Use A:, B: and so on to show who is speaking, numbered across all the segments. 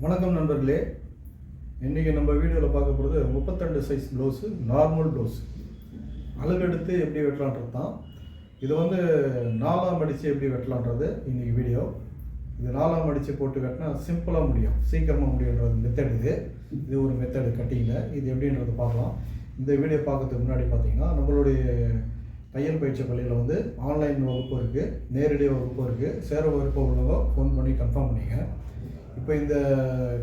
A: வணக்கம் நண்பர்களே. இன்றைக்கி நம்ம வீடியோவில் பார்க்க போகிறது 32 சைஸ் ப்ளவுஸு, நார்மல் ப்ளவுஸ் அழகெடுத்து எப்படி வெட்டலான்றது தான். இது வந்து 4ஆம் அடித்து எப்படி வெட்டலான்றது இன்றைக்கி வீடியோ. இது 4ஆம் அடித்து போட்டு வெட்டினா சிம்பிளாக முடியும், சீக்கிரமாக முடியுன்றது மெத்தட். இது ஒரு மெத்தடு கட்டிங்கில். இது எப்படின்றது பார்க்கலாம். இந்த வீடியோ பார்க்கறதுக்கு முன்னாடி பார்த்தீங்கன்னா நம்மளுடைய தையல் பயிற்சி பள்ளியில் வந்து ஆன்லைன் வகுப்பு இருக்குது, நேரடி வகுப்பு இருக்குது. சேர வகுப்பு உள்ளவங்க ஃபோன் பண்ணி கன்ஃபார்ம் பண்ணிங்க. இப்போ இந்த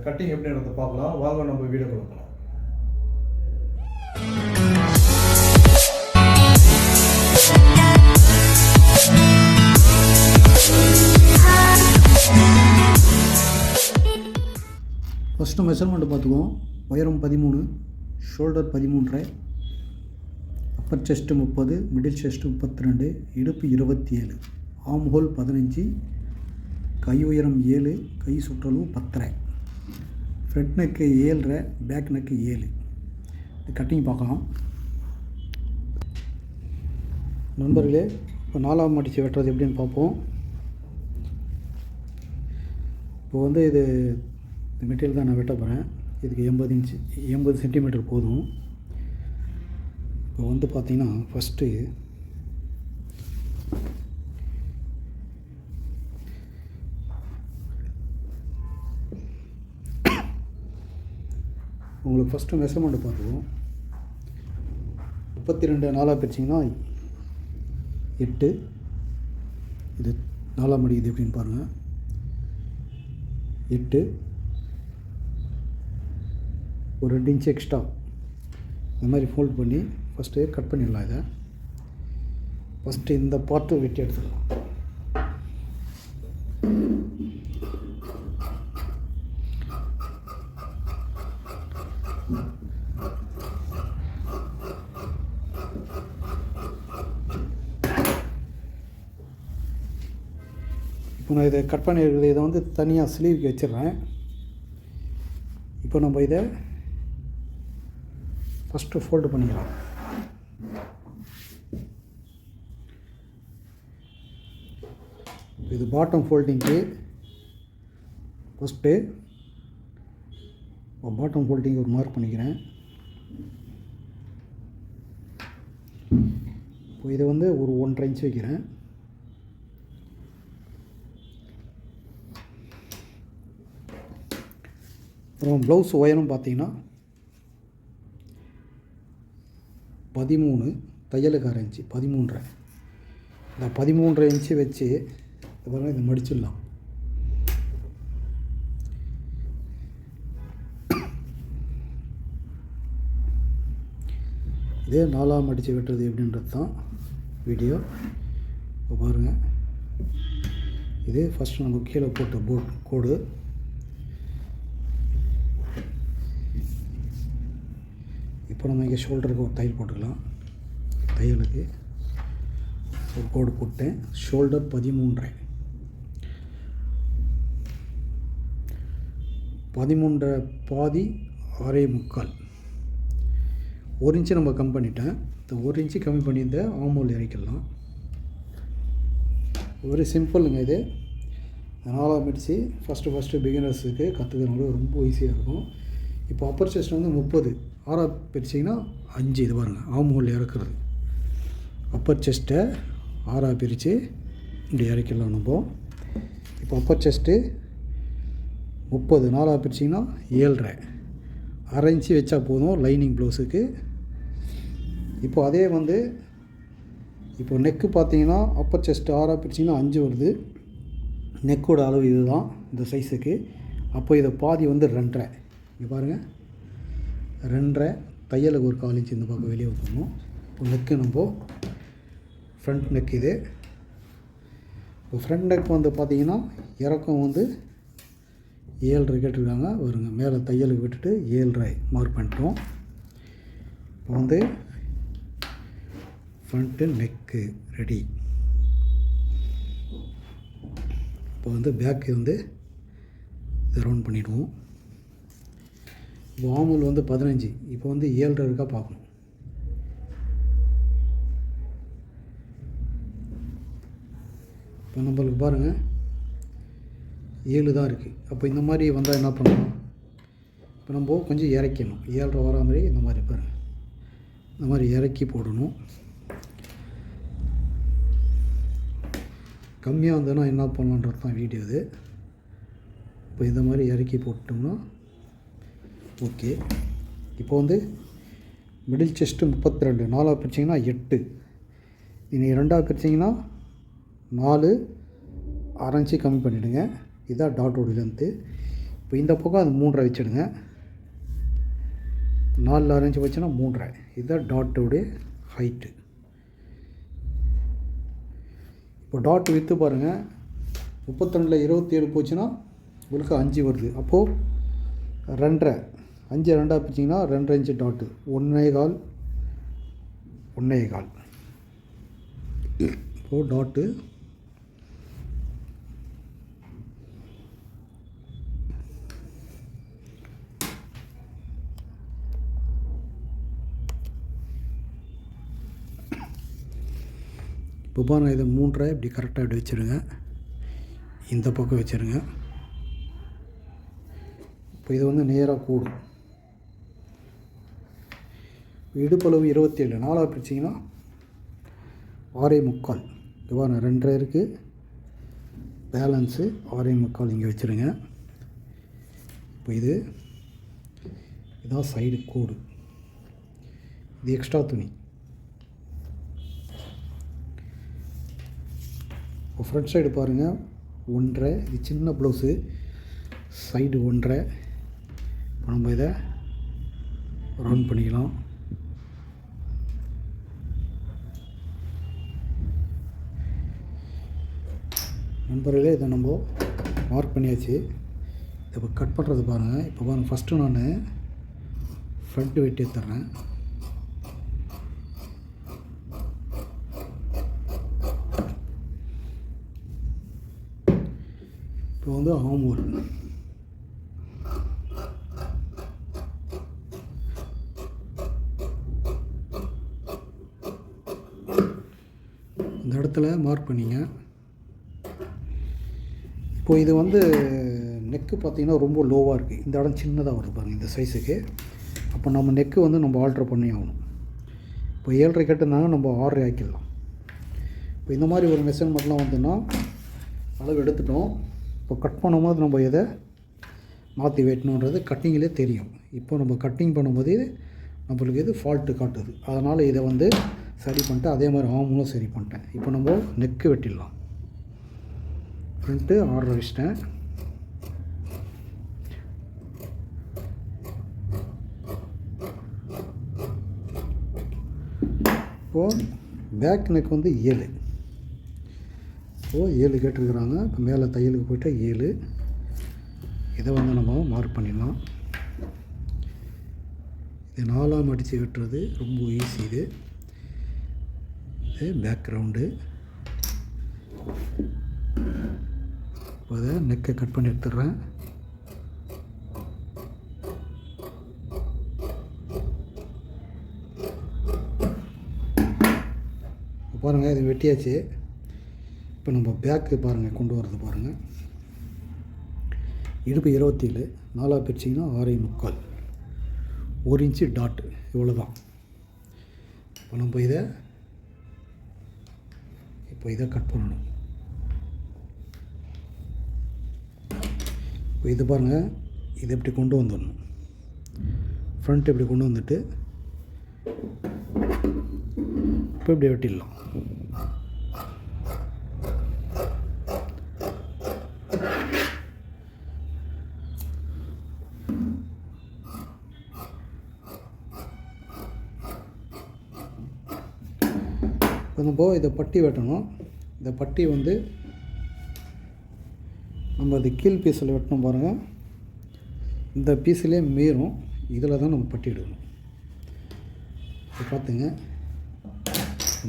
A: கட்டிங் எப்படின்றத பார்க்கலாம். வாங்க நம்ம வீடியோ கொடுக்கலாம்.
B: ஃபஸ்ட்டு மெஷர்மெண்ட்டு பார்த்துக்குவோம். உயரம் 13, shoulder 13.5, Appar chest 30, middle chest 32, இடுப்பு 27, ஆம் ஹோல் 15, கை உயரம் 7, கை சுற்றளவு 10.5, front neck 7.5, back neck 7. Cutting பார்க்கலாம். நண்பர்களே, இப்போ 4ஆம் அடித்து வெட்டுறது எப்படின்னு பார்ப்போம். இப்போ வந்து இது மெட்டீரியல் தான் நான் வெட்ட போகிறேன். இதுக்கு 80 சென்டிமீட்டர் போதும். இப்போ வந்து பார்த்திங்கன்னா ஃபஸ்ட்டு உங்களுக்கு ஃபஸ்ட்டு மெஷர்மெண்ட்டு பார்த்துக்குவோம். 32 4ஆக பிரிச்சிங்கன்னா 8. இது 4ஆம் அடிக்குது எப்படின்னு பாருங்கள். 8 ஒரு 2 இன்ச்சு எக்ஸ்ட்ரா இந்த மாதிரி ஃபோல்ட் பண்ணி ஃபஸ்ட்டு கட் பண்ணிடலாம். இதை ஃபஸ்ட்டு இந்த பார்ட்டு வெட்டி எடுத்துக்கலாம். இப்போ நான் இதை கட் பண்ணியிருக்கிறது இதை வந்து தனியாக ஸ்லீவுக்கு வச்சிடுறேன். இப்போ நம்ம இதை ஃபஸ்ட்டு ஃபோல்டு பண்ணிக்கலாம். இது பாட்டம் ஃபோல்டிங்க்கு ஃபஸ்ட்டு பாட்டம் ஃபோல்டிங் ஒரு மார்க் பண்ணிக்கிறேன். இப்போ இதை வந்து ஒரு 1.5 இன்ச் வைக்கிறேன். அப்புறம் ப்ளவுஸ் உயரம் பார்த்தீங்கன்னா 13, தையலுக்கு 1/2 இன்ச்சு 13.5. இந்த 13.5 இன்ச்சு வச்சு அப்புறம் இதை மடிச்சிடலாம். இதே 4ஆம் அடித்து வெட்டுறது எப்படின்றது தான் வீடியோ. இப்போ பாருங்கள், இது ஃபஸ்ட்டு நம்ம கீழே போட்ட கோடு. இப்போ நம்ம இங்கே ஷோல்டருக்கு ஒரு தையல் போட்டுக்கலாம். தையலுக்கு ஒரு கோடு போட்டேன். ஷோல்டர் 13.5, 13.5 பாதி 6.25, 1 இன்ச்சு நம்ம கம்மி பண்ணிட்டேன். இந்த 1 இன்ச்சு கம்மி பண்ணி இந்த ஆமூல் இறக்கிடலாம். ஒரு சிம்பிளுங்க இது. 4ஆம் அடித்து ஃபஸ்ட்டு பிகினர்ஸுக்கு கற்றுக்கிறவங்க ரொம்ப ஈஸியாக இருக்கும். இப்போ அப்பர் செஸ்ட் வந்து 30, 6ஆக பிரிச்சிங்கன்னா 5. இது பாருங்கள், ஆம் ஹோல் இறக்குறது. அப்பர் செஸ்ட்டை 6ஆக பிரித்து இப்படி இறக்கிடலாம் நம்ம. இப்போ அப்பர் செஸ்ட்டு 30, 4ஆக பிரிச்சிங்கன்னா 7.5, 1/2 இன்ச்சு வச்சா போதும் லைனிங் ப்ளவுஸுக்கு. இப்போ அதே வந்து இப்போ நெக்கு பார்த்தீங்கன்னா அப்பர் செஸ்ட்டு 6ஆக பிரிச்சிங்கன்னா 5 வருது. நெக்கோட அளவு இது தான் இந்த சைஸுக்கு. அப்போ இதை பாதி வந்து 2.5. இங்கே பாருங்கள், 2.5, தையலுக்கு ஒரு 1/4 இன்ச்சு இந்த பக்கம் வெளியே ஊற்றணும். இப்போ நெக்கு நம்ம ஃப்ரண்ட் நெக் இது. இப்போ ஃப்ரண்ட் நெக் வந்து பார்த்திங்கன்னா இறக்கம் வந்து 7.5 கேட்டிருக்காங்க. வருங்க, மேலே தையலுக்கு விட்டுட்டு 7.5 மார்க் பண்ணிட்டோம். இப்போ வந்து ஃப்ரண்ட்டு நெக்கு ரெடி. இப்போ வந்து பேக்கு வந்து ரவுண்ட் பண்ணிவிடுவோம். இப்போ ஆமூல் வந்து 15, இப்போ வந்து 7.5 இருக்கா பார்க்கணும். இப்போ நம்மளுக்கு பாருங்கள் 7 தான் இருக்குது. அப்போ இந்த மாதிரி வந்தால் என்ன பண்ணணும், இப்போ நம்ம கொஞ்சம் இறக்கணும். 7.5 வரா மாதிரி இந்த மாதிரி பாருங்கள், இந்த மாதிரி இறக்கி போடணும். கம்மியாக வந்ததுன்னா என்ன பண்ணலான்றது தான் வீடியோ இது. இப்போ இந்த மாதிரி இறக்கி போட்டோம்னா ஓகே. இப்போ வந்து மிடில் செஸ்ட்டு 32, 4 பிரிச்சிங்கன்னா 8, நீங்கள் 2 பிரிச்சிங்கன்னா 4, 1/2 இன்ச்சு கம்மி பண்ணிவிடுங்க. இதுதான் டாட்டோட லென்த்து. இப்போ இந்த பக்கம் அது 3.5 வச்சுடுங்க. 4 1/2 இன்ச்சு வச்சுன்னா 3.5. இதுதான் டாட்டோடைய ஹைட்டு. இப்போ டாட் விற்று பாருங்கள், 32ல் 27 போச்சுன்னா உங்களுக்கு 5 வருது. அப்போது 2.5, 5 2 பிரிச்சிங்கன்னா 2.5 இன்ச்சு டாட்டு, 1.25 1.25. இப்போது டாட்டு இப்போ பாருங்கள், இதை 3.5 இப்படி கரெக்டாக இப்படி வச்சுருங்க. இந்த பக்கம் வச்சுருங்க. இப்போ இது வந்து நேராக கூடும். இடுப்பளவு 27, 4 பிரிச்சிங்கன்னா 6.25. இப்போ பாருங்கள் 2.5 இருக்குது, பேலன்ஸு 6.25 இங்கே வச்சுருங்க. இப்போ இதான் சைடு கோடு, இது எக்ஸ்ட்ரா துணி. இப்போ ஃப்ரண்ட் சைடு பாருங்கள் 1.5, இது சின்ன ப்ளவுஸு, சைடு 1.5. இப்போ நம்ம இதை ரவுண்ட் பண்ணிக்கலாம். நண்பர்களே, இதை நம்ம மார்க் பண்ணியாச்சு. இப்போ கட் பண்ணுறது பாருங்கள். இப்போ பாருங்கள், ஃபஸ்ட்டு நான் ஃப்ரண்ட்டு வெட்டி எடுத்துட்றேன். இப்போ வந்து ஆம் ஹோல், இந்த இடத்துல மார்க் பண்ணிங்க. இப்போ இது வந்து நெக்கு பார்த்திங்கன்னா ரொம்ப லோவாக இருக்குது. இந்த இடம் சின்னதாக வருது பாருங்கள் இந்த சைஸுக்கு. அப்போ நம்ம நெக்கு வந்து நம்ம ஆல்ட்ரு பண்ணி ஆகணும். இப்போ 7.5 கேட்டிருந்தாங்க, நம்ம 6.5 ஆக்கிடலாம். இப்போ இந்த மாதிரி ஒரு மெஷர்மெண்ட்லாம் வந்துன்னா அளவு எடுத்துட்டோம். இப்போ கட் பண்ணும்போது நம்ம எதை மாற்றி வெட்டணுன்றது கட்டிங்கிலே தெரியும். இப்போ நம்ம கட்டிங் பண்ணும்போது நம்மளுக்கு இது ஃபால்ட்டு காட்டுது. அதனால் இதை வந்து சரி பண்ணிட்டேன். அதே மாதிரி ஆமும் சரி பண்ணிட்டேன். இப்போ நம்ம நெக்கு வெட்டிடலாம். ஃப்ரண்ட்டு 6.5 வச்சிட்டேன். இப்போது பேக் நெக் வந்து 7. இப்போது 7 கேட்டிருக்கிறாங்க. இப்போ மேலே தையலுக்கு போய்ட்டு 7. இதை வந்து நம்ம மார்க் பண்ணிடலாம். இது 4 அடித்து வெட்டுறது ரொம்ப ஈஸி. இது பேக்ரவுண்டு. இப்போ அதை நெக்கை கட் பண்ணி எடுத்துடுறேன். பாருங்கள், இது வெட்டியாச்சு. இப்போ நம்ம பேக்கு பாருங்கள் கொண்டு வரது பாருங்கள். இடுப்பு 27, 4 பிரிச்சிங்கன்னா 6.25, 1 இன்ச்சு டாட்டு, இவ்வளோ தான். இப்போ நம்ம இதை கட் பண்ணணும். இப்போ இது பாருங்கள், இதை இப்படி கொண்டு வந்துடணும். ஃப்ரண்ட் இப்படி கொண்டு வந்துட்டு இப்போ இப்படி வெட்டிடலாம். இப்போ நம்ம இதை பட்டி வெட்டணும். இந்த பட்டி வந்து நம்ம அது கீழ் பீஸில் வெட்டணும் பாருங்கள். இந்த பீஸிலே மீறும். இதில் தான் நம்ம பட்டி எடுக்கணும். இப்போ பார்த்துங்க,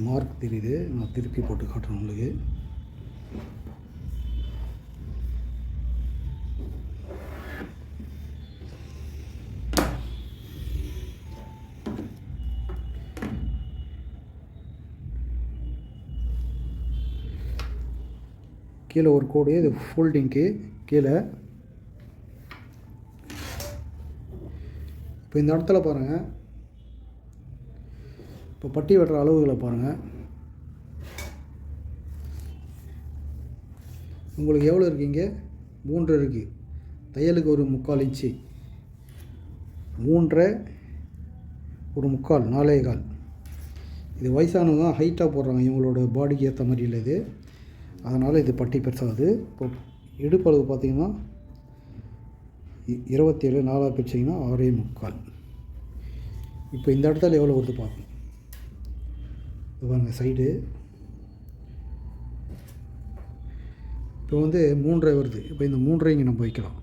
B: மார்க் தெரியுது. நான் திருப்பி போட்டு காட்டுறேன் உங்களுக்கு. கீழே ஒரு கோடு, இது ஃபோல்டிங்க்கு கீழே. இப்போ இந்த இடத்துல பாருங்கள், இப்போ பட்டி வெட்டுற அளவுகளை பாருங்கள். உங்களுக்கு எவ்வளோ இருக்குங்க? 3 இருக்குது. தையலுக்கு ஒரு 3/4 இன்ச்சு, 3 ஒரு 3/4, 4.25. இது வயசானவங்க தான் ஹைட்டாக போடுறாங்க, இவங்களோட பாடிக்கு ஏற்ற மாதிரி இல்லை இது, அதனால் இது பட்டி பெருசாகுது. இப்போ இடுப்பளவு பார்த்திங்கன்னா 27, 4 பிரிச்சிங்கன்னா 6.25. இப்போ இந்த இடத்துல எவ்வளோ வருது பார்க்கணும். இது பாருங்க சைடு இப்போ வந்து 3 வருது. இப்போ இந்த 3 இங்கே நம்ம வைக்கலாம்.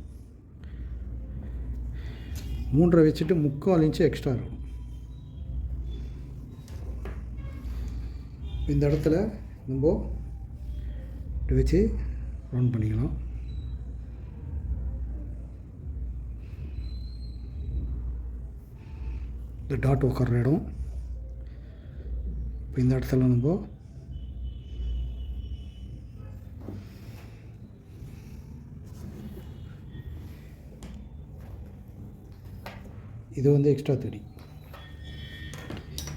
B: 3 வச்சுட்டு 3/4 இன்ச்சு எக்ஸ்ட்ரா இருக்கும். இந்த இடத்துல நம்ம இப்படி வச்சு ரவுண்ட் பண்ணிக்கலாம். இந்த டாட் உட்கார்ற இடம். இப்போ இந்த இடத்துல நம்ம இது வந்து எக்ஸ்ட்ரா தடி.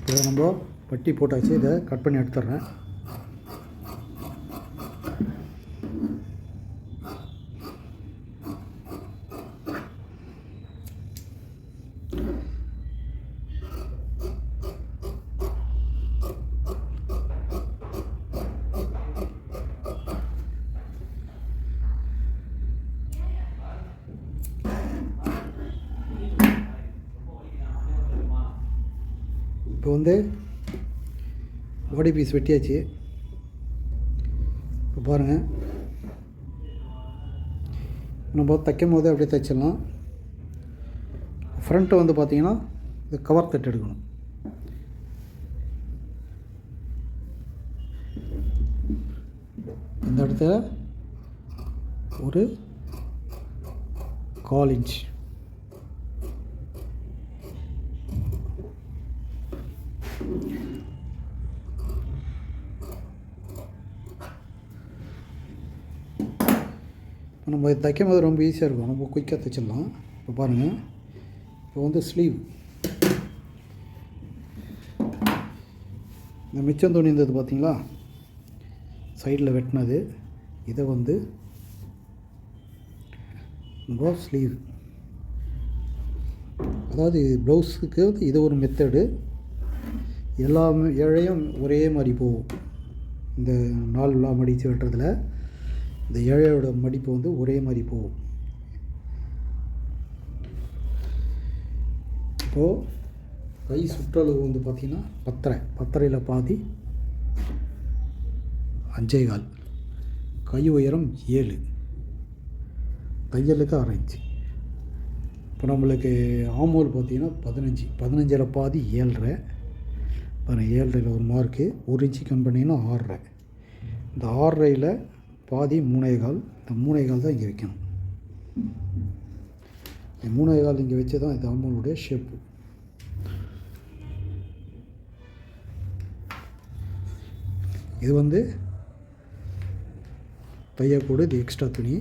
B: இதை நம்ம பட்டி போட்டாச்சு. இதை கட் பண்ணி எடுத்துட்றேன். இப்போ வந்து பாடி பீஸ் வெட்டியாச்சு. இப்போ பாருங்கள், நம்ம தைக்கும் போதே அப்படியே தைச்சிடலாம். ஃப்ரண்ட்டு வந்து பார்த்திங்கன்னா இது கவர் தட்டு எடுக்கணும். இந்த இடத்துல ஒரு 1/4 இன்ச். நம்ம தைக்கும் போது ரொம்ப ஈஸியாக இருக்கும், நம்ம குயிக்காக தைச்சிடலாம். இப்போ பாருங்கள், இப்போ வந்து ஸ்லீவ், இந்த மிச்சம் துணி இருந்தது பார்த்திங்களா, சைடில் வெட்டினது, இதை வந்து நம்ம ஸ்லீவ், அதாவது ப்ளவுஸுக்கு வந்து இது ஒரு மெத்தடு. எல்லாமே இழையும் ஒரே மாதிரி போகும். இந்த நால்லாம் மடித்து வெட்டுறதுல இந்த இழையோட மடிப்பு வந்து ஒரே மாதிரி போகும். இப்போது கை சுற்றளவு வந்து பார்த்திங்கன்னா 10.5 பாதி 5.25, கை உயரம் 7, தையலுக்கு 1/2 இன்ச்சு. இப்போ நம்மளுக்கு ஆமோல் பார்த்திங்கன்னா 15 பாதி 7.5. பாருங்கள், 7.5 ஒரு மார்க்கு, 1 இன்ச்சு கம் பண்ணிங்கன்னா 6.5. இந்த 6.5ல் பாதி 3.25. இந்த 3.25 தான் இங்கே வைக்கணும். இந்த 3.25 இங்கே வச்சு தான் இது ஆமோலுடைய ஷேப்பு. இது வந்து தையக்கூட இது எக்ஸ்ட்ரா துணி.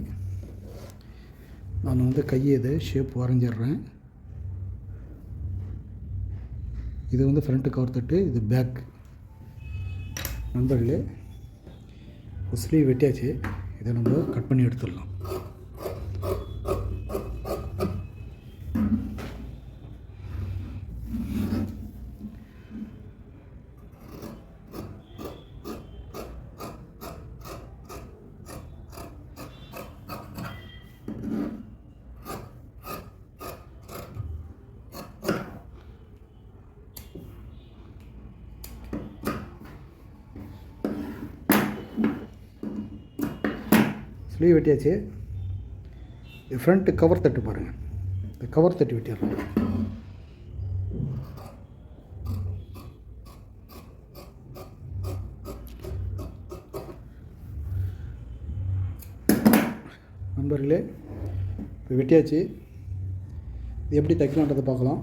B: நான் வந்து கையை இதை ஷேப் வரைஞ்சிட்றேன். இது வந்து ஃப்ரண்ட்டு கவர் தட்டு, இது பேக். நண்பர்களே, ஸ்லீவ் வெட்டியாச்சு. இதை நம்ம கட் பண்ணி எடுத்துடலாம். ஸ்லீவ் வெட்டியாச்சு. இது ஃப்ரண்ட்டு கவர் தட்டு பாருங்கள், இந்த கவர் தட்டு வெட்டிடலாம். நண்பர்களே, இப்போ வெட்டியாச்சு. இது எப்படி தைக்கலான்றதை பார்க்கலாம்.